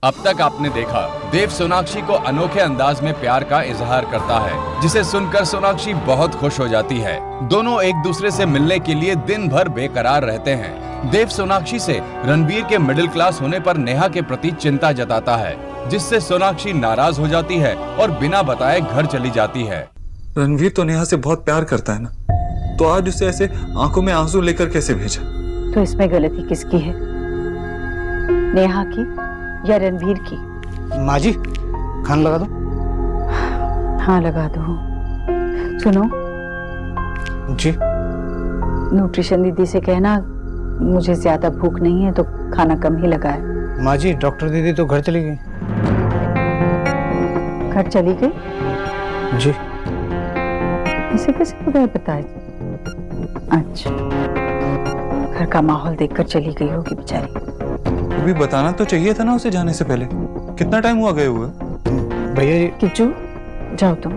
अब तक आपने देखा देव सोनाक्षी को अनोखे अंदाज में प्यार का इजहार करता है, जिसे सुनकर सोनाक्षी बहुत खुश हो जाती है। दोनों एक दूसरे से मिलने के लिए दिन भर बेकरार रहते हैं। देव सोनाक्षी से रणबीर के मिडिल क्लास होने पर नेहा के प्रति चिंता जताता है, जिससे सोनाक्षी नाराज हो जाती है और बिना बताए घर चली जाती है। रणवीर तो नेहा से बहुत प्यार करता है ना, तो आज उसे ऐसे आंखों में आंसू लेकर कैसे भेजा? तो इसमें गलती किसकी है, नेहा की या रणबीर की? माँ जी, खाना लगा दो। हाँ लगा दो। सुनो जी, न्यूट्रिशन दीदी से कहना मुझे ज्यादा भूख नहीं है तो खाना कम ही लगाए। माँ जी, डॉक्टर दीदी तो घर चली गई। घर चली गई? जी। इसे कैसे बगैर बताए? अच्छा, घर का माहौल देखकर चली गई होगी बेचारी। अभी बताना तो चाहिए था ना उसे जाने से पहले। कितना टाइम हुआ गए हुए? भैया जी। किच्चू जाओ तुम।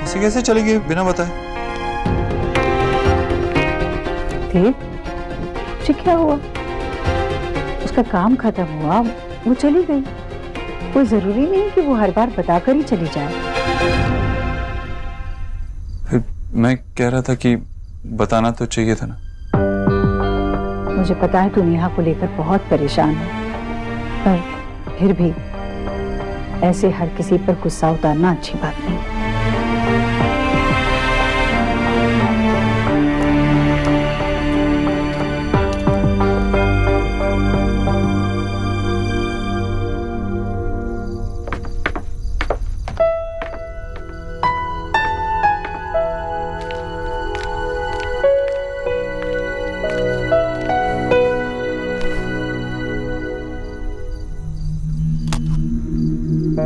ऐसे कैसे चली गई बिना बताए? उसे क्या हुआ? उसका काम खत्म हुआ, वो चली गई। कोई जरूरी नहीं कि वो हर बार बताकर ही चली जाए। मैं कह रहा था कि बताना तो चाहिए था ना। मुझे पता है तू नेहा को लेकर बहुत परेशान है, पर फिर भी ऐसे हर किसी पर गुस्सा उतारना अच्छी बात नहीं।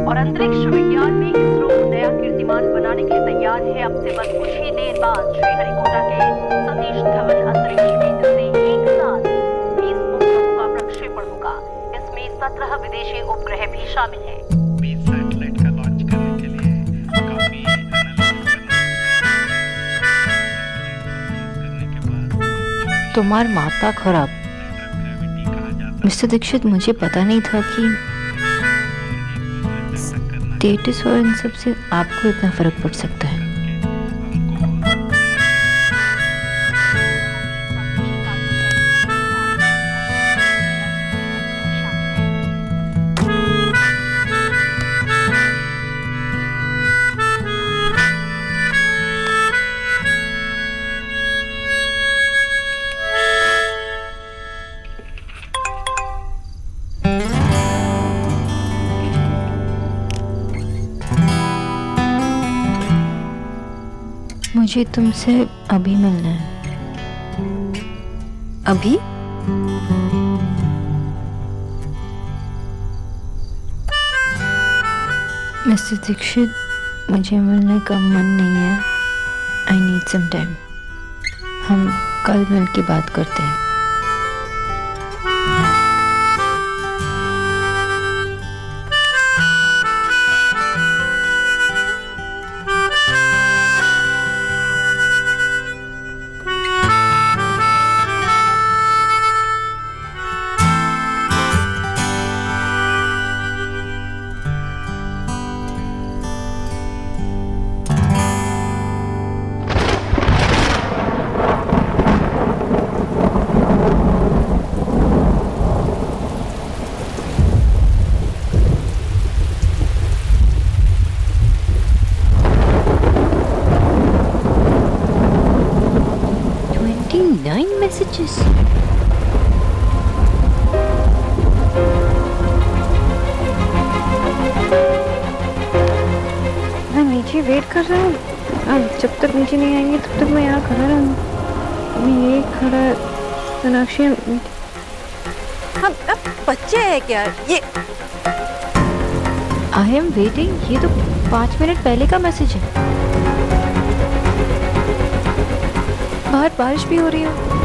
और अंतरिक्ष विज्ञान में इसरो नया कीर्तिमान बनाने के लिए तैयार है। अब से बस कुछ ही देर बाद श्रीहरिकोटा के सतीश धवन अंतरिक्ष केंद्र से एक साथ 20 उपग्रहों का प्रक्षेपण होगा। इसमें 17 विदेशी उपग्रह भी शामिल हैं। 20 सैटेलाइट का लॉन्च करने के लिए काफी तुम्हार माता खराब। मिस्टर दीक्षित, मुझे पता नहीं था कि स्टेटस और इन सब से आपको इतना फर्क पड़ सकता है। मुझे तुमसे अभी मिलना है। अभी? मिस्टर दीक्षित, मुझे मिलने का मन नहीं है। I need some time. हम कल मिल के बात करते हैं। Messages. मैं नीचे वेट कर रहा हूँ। अब जब तक नीचे नहीं आएंगे तब तक मैं यहाँ खड़ा रहूँगा। मैं ये खड़ा सोनाक्षी। हम अब बच्चे हैं क्या ये? I am waiting. ये तो 5 मिनट पहले का मैसेज है। बाहर बारिश भी हो रही है।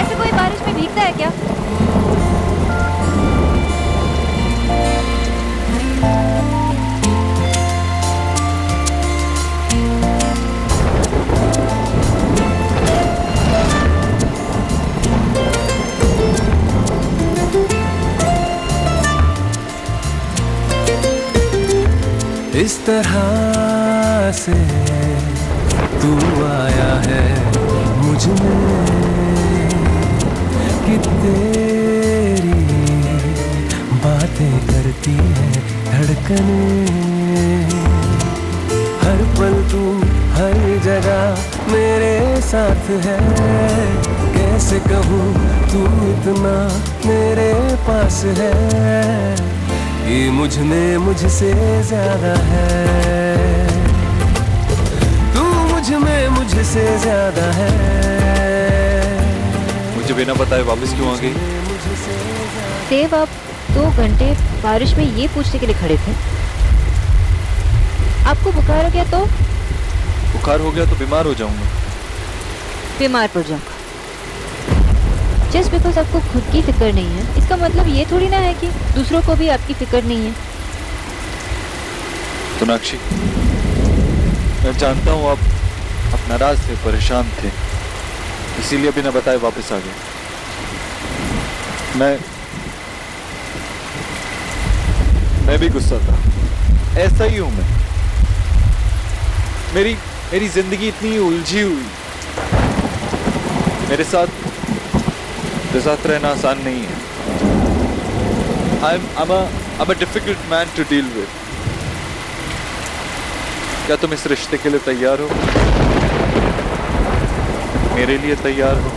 ऐसे कोई तरह से तू आया है मुझ में कि तेरी बातें करती है धड़कनें, हर पल तू हर जगह मेरे साथ है, कैसे कहूँ तू इतना मेरे पास है, ये मुझ में मुझसे ज्यादा है, तू मुझ में मुझसे ज्यादा है। मुझे बिना बताए वापस क्यों आ गई? देव, आप 2 घंटे बारिश में ये पूछने के लिए खड़े थे आपको बुखार हो गया तो? बुखार हो गया तो बीमार हो जाऊंगा। बीमार पड़ जाऊंगा। जस्ट बिकॉज आपको खुद की फिक्र नहीं है इसका मतलब ये थोड़ी ना है कि दूसरों को भी आपकी फिक्र नहीं है। सोनाक्षी, मैं जानता हूँ आप नाराज थे, परेशान थे, इसीलिए बिना बताए वापस आ गए। मैं भी गुस्सा था, ऐसा ही हूं मैं। मेरी जिंदगी इतनी उलझी हुई, मेरे साथ रहना आसान नहीं है। I'm a difficult man to deal with. क्या तुम इस रिश्ते के लिए तैयार हो? मेरे लिए तैयार हो?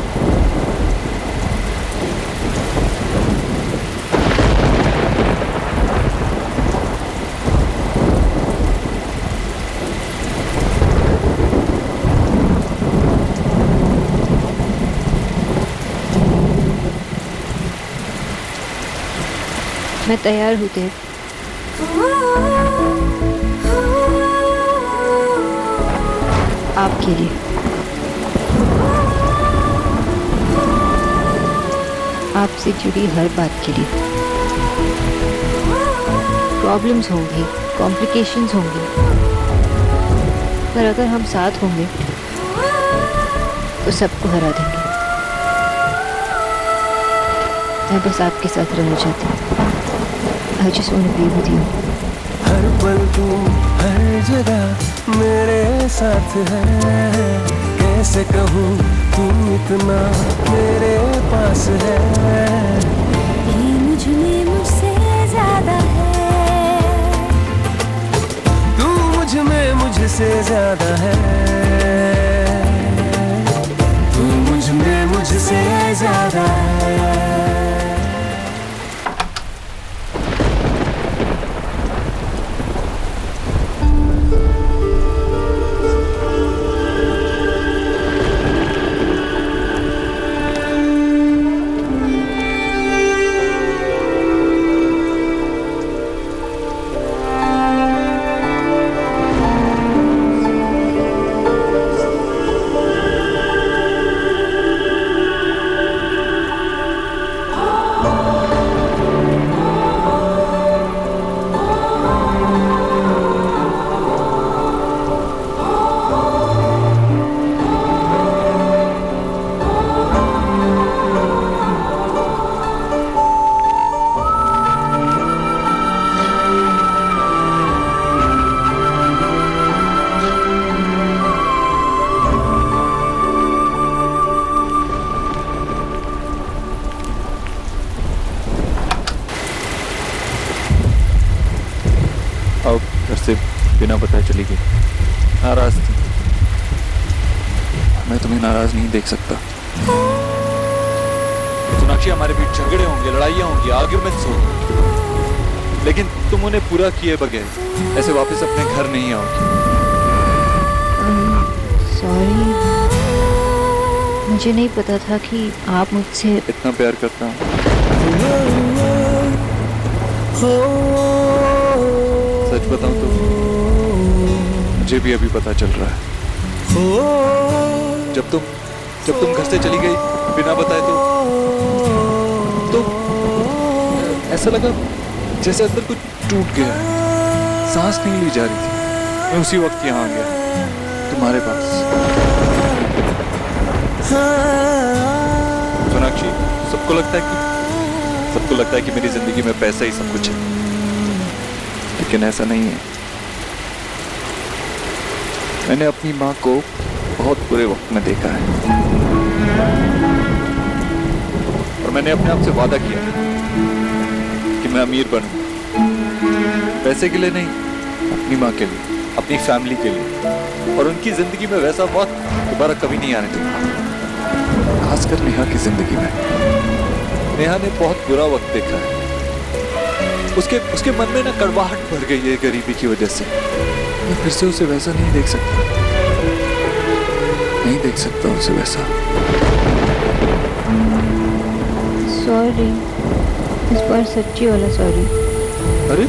मैं तैयार हूँ देव। आपके लिए, आपसे जुड़ी हर बात के लिए। प्रॉब्लम्स होंगी, कॉम्प्लिकेशंस होंगी, पर अगर हम साथ होंगे तो सबको हरा देंगे। मैं बस आपके साथ रहना चाहती हूँ। I just want to be with you. हर पल तू हर जगह मेरे साथ है, कैसे कहूँ तू इतना मेरे पास है, ये मुझ में मुझसे ज्यादा है, तू मुझ में मुझसे ज्यादा है, तू मुझ में मुझसे ज्यादा है। घर से बिना बताए चली गई, नाराज थी। मैं तुम्हें नाराज नहीं देख सकता। सोनाक्षी, हमारे बीच झगड़े होंगे, लड़ाइयाँ होंगी, आर्ग्यूमेंट्स होंगे, लेकिन तुम उन्हें पूरा किए बगैर ऐसे वापस अपने घर नहीं आओगी। सॉरी, मुझे नहीं पता था कि आप मुझसे इतना प्यार करता हूँ। सच बताऊं तो मुझे भी अभी पता चल रहा है। जब तुम घर से चली गई बिना बताए तो ऐसा लगा जैसे अंदर कुछ टूट गया, सांस नहीं ली जा रही थी। मैं उसी वक्त यहाँ आ गया तुम्हारे पास। सोनाक्षी, सबको लगता है कि मेरी जिंदगी में पैसा ही सब कुछ है, लेकिन ऐसा नहीं है। मैंने अपनी माँ को बहुत बुरे वक्त में देखा है और मैंने अपने आप से वादा किया कि मैं अमीर बनूं, पैसे के लिए नहीं, अपनी माँ के लिए, अपनी फैमिली के लिए, और उनकी जिंदगी में वैसा वक्त दोबारा कभी नहीं आने दूंगा। खासकर नेहा की जिंदगी में। नेहा ने बहुत बुरा वक्त देखा है। उसके मन में ना कड़वाहट भर गई है गरीबी की वजह से। मैं फिर से उसे वैसा नहीं देख सकता, नहीं देख सकता उसे वैसा। सॉरी, इस बार सच्ची वाला सॉरी। अरे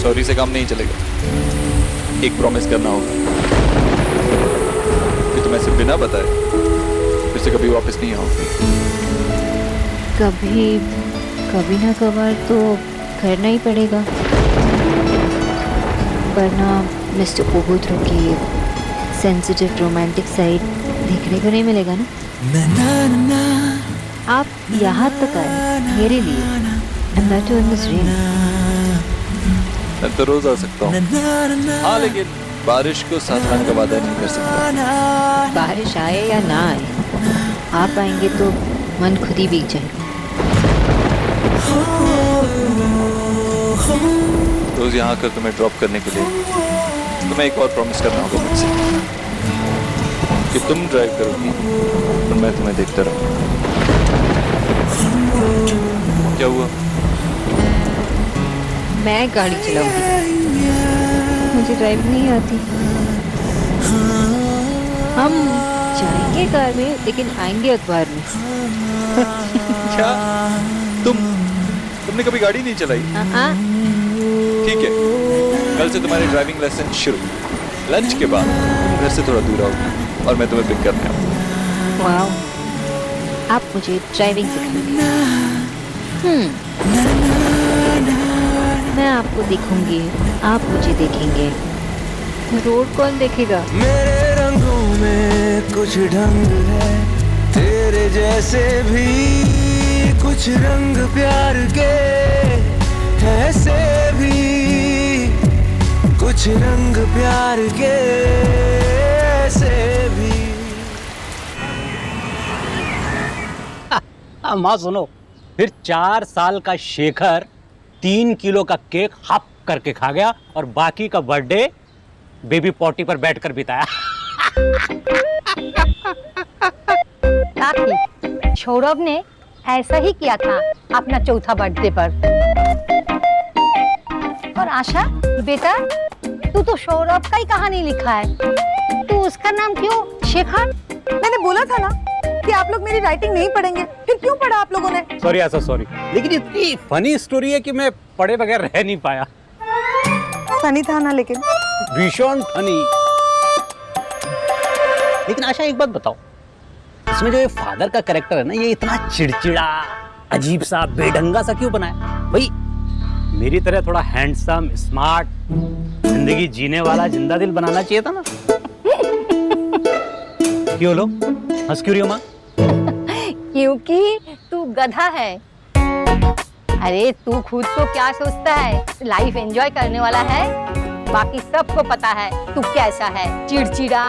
सॉरी से काम नहीं चलेगा, एक प्रॉमिस करना होगा कि तुम ऐसे बिना बताए फिर से कभी वापस नहीं आओगे। कभी ना कभार तो करना ही पड़ेगा, वरना मिस्टर ओबुद्रो की सेंसिटिव रोमांटिक साइड देखने को नहीं मिलेगा ना। आप यहाँ तक आए मेरे लिए, and that too in this rain. मैं तो रोज आ सकता हूँ, हाँ, लेकिन बारिश को साथ आने का वादा नहीं कर सकता। बारिश आए या ना आए, आप आएंगे तो मन खुद ही भीग जाएगा। रोज यहाँ आकर तुम्हें ड्रॉप करने के लिए तुम्हें एक और प्रॉमिस करना होगा मुझसे कि तुम ड्राइव करोगी और मैं तुम्हें देखता रहूँगा। क्या हुआ? मैं गाड़ी चलाऊंगी, मुझे ड्राइव नहीं आती। हम जाएंगे कार में लेकिन आएंगे अखबार में। क्या तुमने कभी गाड़ी नहीं चलाई? ठीक है, कल से तुम्हारी ड्राइविंग लेसन शुरू। लंच के बाद घर से थोड़ा दूर आओगी और मैं तुम्हें पिक करने आऊँगा। वाओ, आप मुझे ड्राइविंग सिखाएंगे। मैं आपको देखूंगी, आप मुझे देखेंगे, रोड कौन देखेगा? मेरे रंगों में कुछ ढंग है, तेरे जैसे भी कुछ रंग प्यार के, ऐसे भी कुछ रंग प्यार के, ऐसे भी। माँ सुनो, फिर 4 साल का शेखर 3 किलो का केक हप करके खा गया और बाकी का बर्थडे बेबी पॉटी पर बैठकर बिताया। काकी, सौरभ ने ऐसा ही किया था अपना चौथा बर्थडे पर। और आशा बेटा, तू तो सौरभ का ही कहानी लिखा है, तू उसका नाम क्यों शेखर? मैंने बोला था ना कि आप लोग मेरी राइटिंग नहीं पढ़ेंगे, फिर क्यों पढ़ा आप लोगों ने? सॉरी आशा, सॉरी, लेकिन इतनी फनी स्टोरी है कि मैं पढ़े बगैर रह नहीं पाया। फनी था ना, लेकिन भीषण फनी। लेकिन आशा एक बात बताओ, इसमें जो ये फादर का कैरेक्टर है ना, ये इतना चिड़चिड़ा, अजीब सा, बेढंगा सा क्यों बनाया? भाई मेरी तरह थोड़ा हैंडसम, स्मार्ट, जिंदगी जीने वाला जिंदा दिल बनाना चाहिए था ना। क्यों लो हंस क्यों रही हो माँ? क्योंकि तू गधा है। अरे तू खुद को क्या सोचता है, लाइफ एंजॉय करने वाला है, बाकी सबको पता है तू कैसा है, चिड़चिड़ा,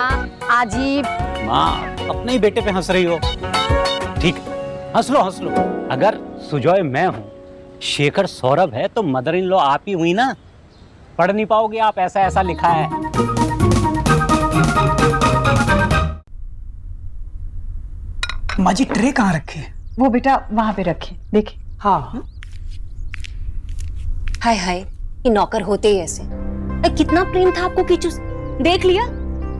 अजीब। माँ अपने ही बेटे पे हंस रही हो। ठीक है, हंस लो हंस लो। अगर सुजॉय मैं हूँ, शेखर सौरभ है, तो मदर इन लॉ आप ही हुई ना। पढ़ नहीं पाओगे आप, ऐसा ऐसा लिखा है। माँ जी ट्रे कहाँ रखे? वो बेटा वहां पे रखे, देखे। हाँ। हाय हाय, ये नौकर होते ही ऐसे। कितना प्रेम था आपको कीचू से, देख लिया?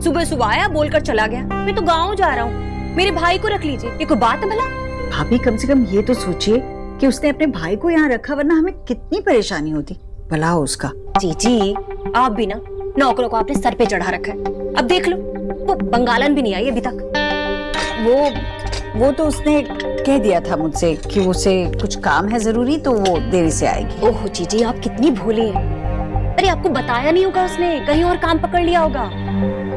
सुबह सुबह आया, बोलकर चला गया, मैं तो गाँव जा रहा हूँ, मेरे भाई को रख लीजिए। ये कोई बात है भला? भाभी कम से कम ये तो सोचिए कि उसने अपने भाई को यहाँ रखा, वरना हमें कितनी परेशानी होती। भला हो उसका। जी आप भी ना नौकरों को आपने सर पे चढ़ा रखा है। अब देख लो, वो बंगालन भी नहीं आई अभी तक। वो तो उसने कह दिया था मुझसे कि उसे कुछ काम है जरूरी, तो वो देरी से आएगी। ओह जीजी, आप कितनी भोली हैं। अरे आपको बताया नहीं होगा उसने, कहीं और काम पकड़ लिया होगा।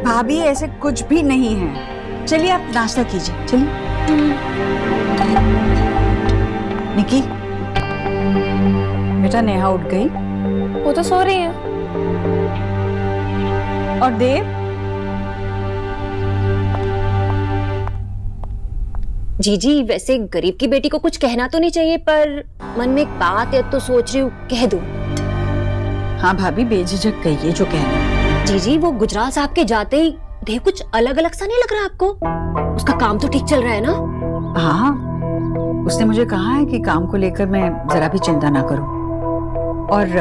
भाभी ऐसे कुछ भी नहीं है। चलिए आप नाश्ता कीजिए, चलिए। निकी बेटा, नेहा उठ गई? वो तो सो रही है। और देव? जीजी वैसे गरीब की बेटी को कुछ कहना तो नहीं चाहिए, पर मन में एक बात है तो सोच रही हूँ कह दूं। हाँ भाभी, बेझिझक कहिए जो कहना। जीजी वो गुजराल साहब के जाते ही देव कुछ अलग अलग सा नहीं लग रहा आपको? उसका काम तो ठीक चल रहा है ना? हाँ, उसने मुझे कहा है कि काम को लेकर मैं जरा भी चिंता ना करूं, और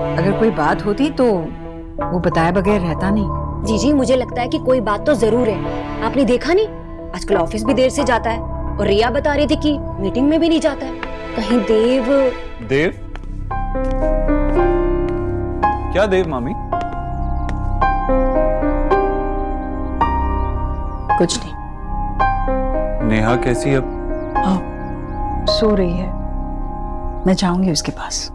अगर कोई बात होती तो वो बताए बगैर रहता नहीं। जीजी मुझे लगता है कि कोई बात तो जरूर है। आपने देखा नहीं, आजकल ऑफिस भी देर से जाता है, और रिया बता रही थी कि मीटिंग में भी नहीं जाता है। कहीं देव क्या देव मामी? कुछ नहीं। नेहा कैसी अब? हाँ, सो रही है। मैं जाऊंगी उसके पास।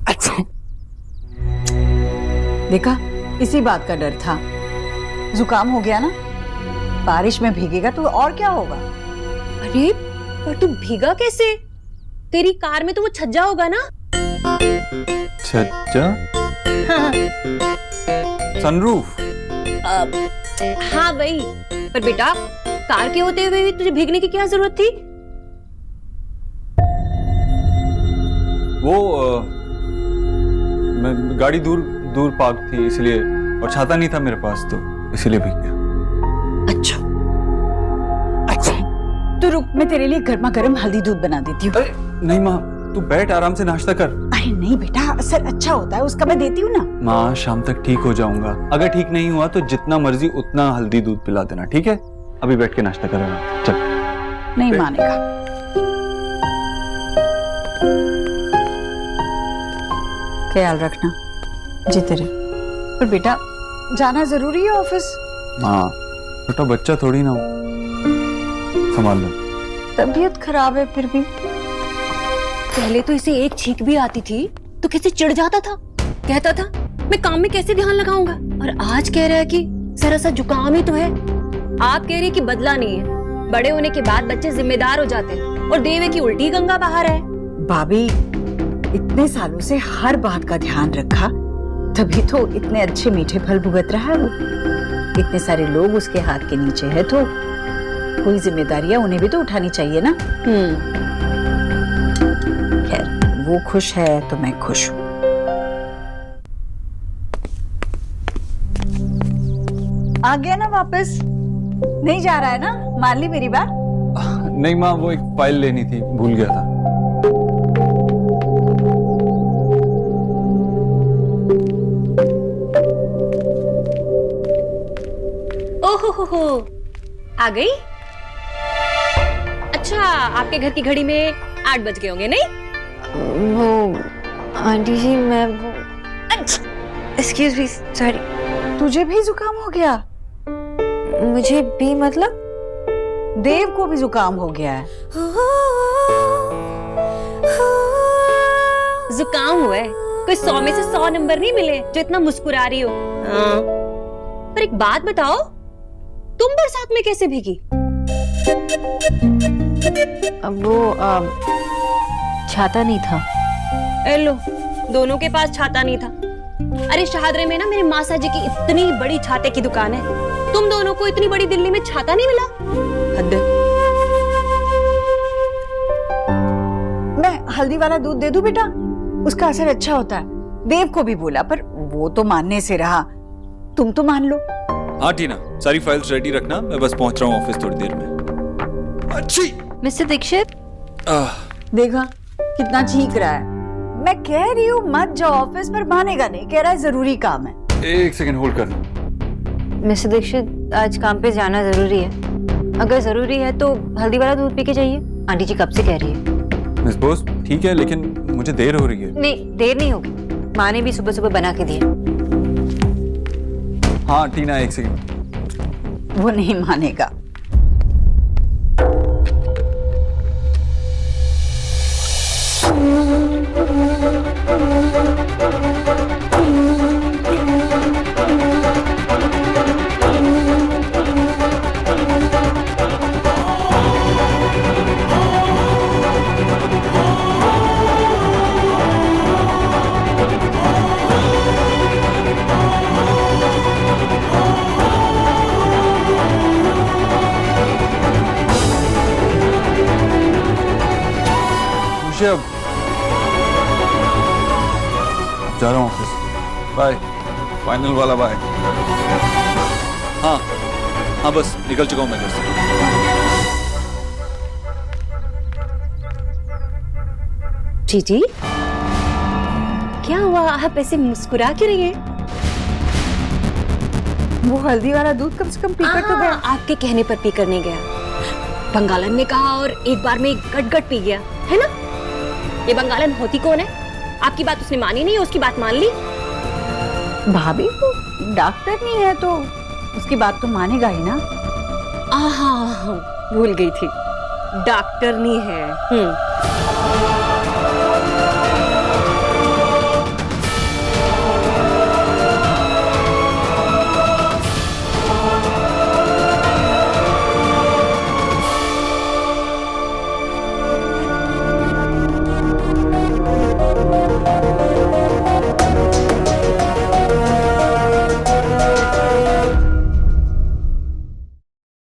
अच्छा, देखा, इसी बात का डर था। जुकाम हो गया ना, बारिश में भीगेगा तो और क्या होगा? अरे पर तू भीगा कैसे? तेरी कार में तो वो छज्जा होगा ना? छज्जा? हाँ, सनरूफ? हाँ वही। पर बेटा, कार के होते हुए भी तुझे भीगने की क्या जरूरत थी? वो मैं गाड़ी दूर पार्क थी इसलिए, और छाता नहीं था मेरे पास तो इसलिए भीग गया। अच्छा, तो रुक, मैं तेरे लिए गर्मा गर्म हल्दी दूध बना देती हूँ। नहीं माँ, तू बैठ, आराम से नाश्ता कर। अरे नहीं बेटा, असर अच्छा होता है उसका, मैं देती हूँ ना। माँ, शाम तक ठीक हो जाऊंगा। अगर ठीक नहीं हुआ तो जितना मर्जी उतना हल्दी दूध पिला देना, ठीक है? अभी बैठ के नाश्ता करेगा। चल। नहीं मानेगा। ख्याल रखना जी तेरे। पर बेटा, जाना जरूरी है ऑफिस। हाँ, छोटा बच्चा थोड़ी ना हो, संभाल लो। तबीयत खराब है फिर भी। पहले तो इसे एक छींक भी आती थी तो कैसे चिढ़ जाता था, कहता था मैं काम में कैसे ध्यान लगाऊंगा, और आज कह रहा है कि जरा सा जुकाम ही तो है। आप कह रही है कि बदला नहीं है। बड़े होने के बाद बच्चे जिम्मेदार हो जाते हैं, और देवे की उल्टी गंगा बाहर है। भाभी, इतने सालों से हर बात का ध्यान रखा, तभी तो इतने अच्छे मीठे फल भुगत रहा है वो। इतने सारे लोग उसके हाथ के नीचे है, तो कोई जिम्मेदारियां उन्हें भी तो उठानी चाहिए ना। खैर, वो खुश है तो मैं खुश हूँ। आ गया ना वापस? नहीं जा रहा है ना? मान ली मेरी बात? नहीं माँ, वो एक फाइल लेनी थी, भूल गया था। ओहो, आ गई? अच्छा, आपके घर की घड़ी में 8 बज गए होंगे नहीं? वो आंटी जी, मैं वो एक्सक्यूज मी, सॉरी। तुझे भी जुकाम हो गया? मुझे भी मतलब? देव को भी जुकाम हो गया है। जुकाम हुआ है? कोई 100 में से 100 नंबर नहीं मिले जो इतना मुस्कुरा रही हो। हाँ। पर एक बात बताओ, तुम बरसात में कैसे भीगी? वो छाता नहीं था। ए लो, दोनों के पास छाता नहीं था। अरे शहादरे में ना मेरे मासा जी की इतनी बड़ी छाते की दुकान है, तुम दोनों को इतनी बड़ी दिल्ली में छाता नहीं मिला? हद। मैं हल्दी वाला दूध दे दूं बेटा? उसका असर अच्छा होता है। देव को भी बोला, पर वो तो मानने से रहा। तुम तो मान लो। हाँ टीना, सारी फाइल्स रेडी रखना, मैं बस पहुंच रहा हूँ ऑफिस थोड़ी देर में। अच्छी। मिस्टर दीक्षित, देखा कितना चीख रहा है। मैं कह रही हूँ मत जाओ ऑफिस, पर मानेगा नहीं, कह रहा है जरूरी काम है। एक सेकंड होल्ड करना। मिस्टर दीक्षित, आज काम पे जाना जरूरी है। अगर जरूरी है तो हल्दी वाला दूध पी के जाइए। आंटी जी कब से कह रही है। मिस बोस, ठीक है, लेकिन मुझे देर हो रही है। नहीं, देर नहीं होगी। माँ ने भी सुबह सुबह बना के दिया। हाँ टीना, एक सेकंड। वो नहीं मानेगा। लीजिए अब जा रहा हूँ ऑफिस। बाय, फाइनल वाला बाय। हाँ हाँ, बस निकल चुका हूँ मैं घर से। जीजी, क्या हुआ? आप ऐसे मुस्कुरा क्यों रही हैं? वो हल्दी वाला दूध कम से कम पीकर तो गया। आपके कहने पर पीकर नहीं गया। बंगालन ने कहा और एक बार में गट पी गया, है ना? ये बंगालन होती कौन है? आपकी बात उसने मानी नहीं, उसकी बात मान ली। भाभी वो डॉक्टर नहीं है तो उसकी बात तो मानेगा ही ना। भूल गई थी, डॉक्टर नहीं है।